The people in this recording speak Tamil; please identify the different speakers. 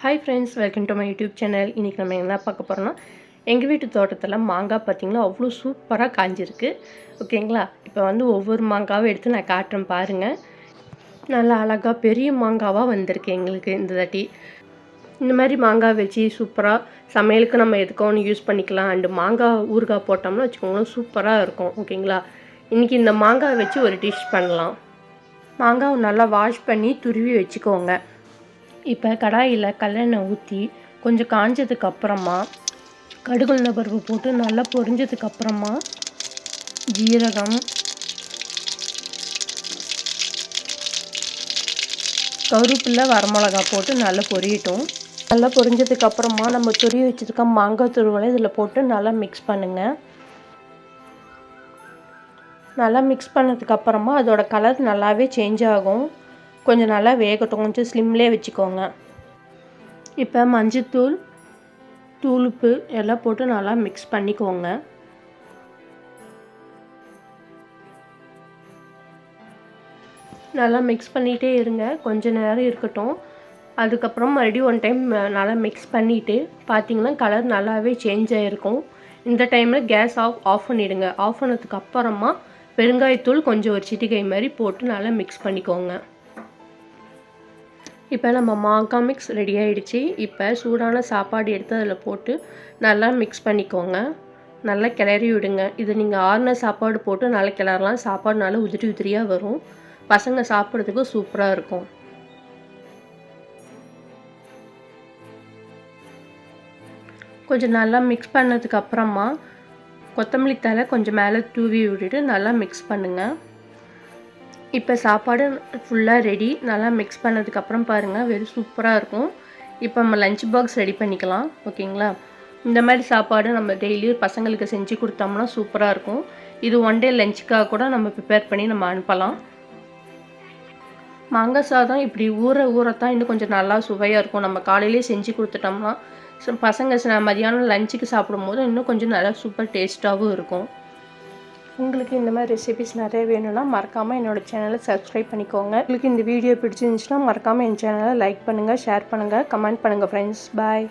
Speaker 1: Hi friends, welcome to my YouTube channel. இன்றைக்கி நம்ம என்ன பார்க்க போகிறோம்னா, எங்கள் வீட்டு தோட்டத்தில் மாங்காய் பார்த்திங்களா அவ்வளோ சூப்பராக காஞ்சிருக்கு. ஓகேங்களா, இப்போ ஒவ்வொரு மாங்காவும் எடுத்து நான் காட்டுறேன் பாருங்கள். நல்லா அழகாக பெரிய மாங்காவாக வந்திருக்கு எங்களுக்கு இந்த தாட்டி. இந்த மாதிரி மாங்காய் வச்சு சூப்பராக சமையலுக்கு நம்ம எதுக்கும் யூஸ் பண்ணிக்கலாம். அண்டு மாங்காய் ஊறுகாய் போட்டோம்னா வச்சுக்கோங்களேன், சூப்பராக இருக்கும். ஓகேங்களா, இன்றைக்கி இந்த மாங்காய் வச்சு ஒரு டிஷ் பண்ணலாம். மாங்காவை நல்லா வாஷ் பண்ணி துருவி வச்சுக்கோங்க. இப்போ கடாயில் கல்லெண்ணெய் ஊற்றி கொஞ்சம் காஞ்சதுக்கப்புறமா கடுகு உளுந்த பருப்பு போட்டு நல்லா பொரிஞ்சதுக்கப்புறமா ஜீரகம், கருவேப்பிலை, வரமிளகா போட்டு நல்லா பொரியட்டும். நல்லா பொரிஞ்சதுக்கப்புறமா நம்ம துருவி வச்சுருக்க மாங்காய் துருவலை இதில் போட்டு நல்லா மிக்ஸ் பண்ணுங்கள். நல்லா மிக்ஸ் பண்ணதுக்கப்புறமா அதோட கலர் நல்லாவே சேஞ்ச் ஆகும். கொஞ்சம் நல்லா வேகட்டும், கொஞ்சம் ஸ்லிம்லேயே வச்சுக்கோங்க. இப்போ மஞ்சத்தூள், தூளுப்பு எல்லாம் போட்டு நல்லா மிக்ஸ் பண்ணிக்கோங்க. நல்லா மிக்ஸ் பண்ணிகிட்டே இருங்க, கொஞ்சம் நேரம் இருக்கட்டும். அதுக்கப்புறம் மறுபடியும் ஒன் டைம் நல்லா மிக்ஸ் பண்ணிவிட்டு பார்த்திங்கன்னா கலர் நல்லாவே சேஞ்ச் ஆகிருக்கும். இந்த டைமில் கேஸ் ஆஃப் பண்ணிவிடுங்க. ஆஃப் பண்ணதுக்கப்புறமா பெருங்காயத்தூள் கொஞ்சம் ஒரு சிட்டிகை மாதிரி போட்டு நல்லா மிக்ஸ் பண்ணிக்கோங்க. இப்போ நம்ம மாங்காய் மிக்ஸ் ரெடி ஆகிடுச்சு. இப்போ சூடான சாப்பாடு எடுத்து அதில் போட்டு நல்லா மிக்ஸ் பண்ணிக்கோங்க. நல்லா கிளறி விடுங்க. இது நீங்கள் ஆறின சாப்பாடு போட்டு நல்லா கிளறலாம். சாப்பாடு நல்லா உதிரி உதிரியாக வரும். பசங்க சாப்பிட்றதுக்கு சூப்பராக இருக்கும். கொஞ்சம் நல்லா மிக்ஸ் பண்ணதுக்கப்புறமா கொத்தமல்லி தழை கொஞ்சம் மேலே தூவி விட்டுட்டு நல்லா மிக்ஸ் பண்ணுங்கள். இப்போ சாப்பாடு ஃபுல்லாக ரெடி. நல்லா மிக்ஸ் பண்ணதுக்கப்புறம் பாருங்கள், வெறும் சூப்பராக இருக்கும். இப்போ நம்ம லஞ்ச் பாக்ஸ் ரெடி பண்ணிக்கலாம். ஓகேங்களா, இந்த மாதிரி சாப்பாடு நம்ம டெய்லியும் பசங்களுக்கு செஞ்சு கொடுத்தோம்னா சூப்பராக இருக்கும். இது ஒன் டே லஞ்சுக்காக கூட நம்ம ப்ரிப்பேர் பண்ணி நம்ம அனுப்பலாம். மாங்காய் சாதம் இப்படி ஊறத்தான் இன்னும் கொஞ்சம் நல்லா சுவையாக இருக்கும். நம்ம காலையிலே செஞ்சு கொடுத்துட்டோம்னா பசங்க மதியானம் லஞ்சுக்கு சாப்பிடும்போது இன்னும் கொஞ்சம் நல்லா சூப்பர் டேஸ்ட்டாகவும் இருக்கும். உங்களுக்கு இந்த மாதிரி ரெசிபிஸ் நிறைய வேணும்னா மறக்காமல் என்னோடய சேனலை சப்ஸ்கிரைப் பண்ணிக்கோங்க. உங்களுக்கு இந்த வீடியோ பிடிச்சிருந்துச்சுன்னா மறக்காமல் என் சேனலை லைக் பண்ணுங்கள், ஷேர் பண்ணுங்கள், கமெண்ட் பண்ணுங்கள் ஃப்ரெண்ட்ஸ். பாய்.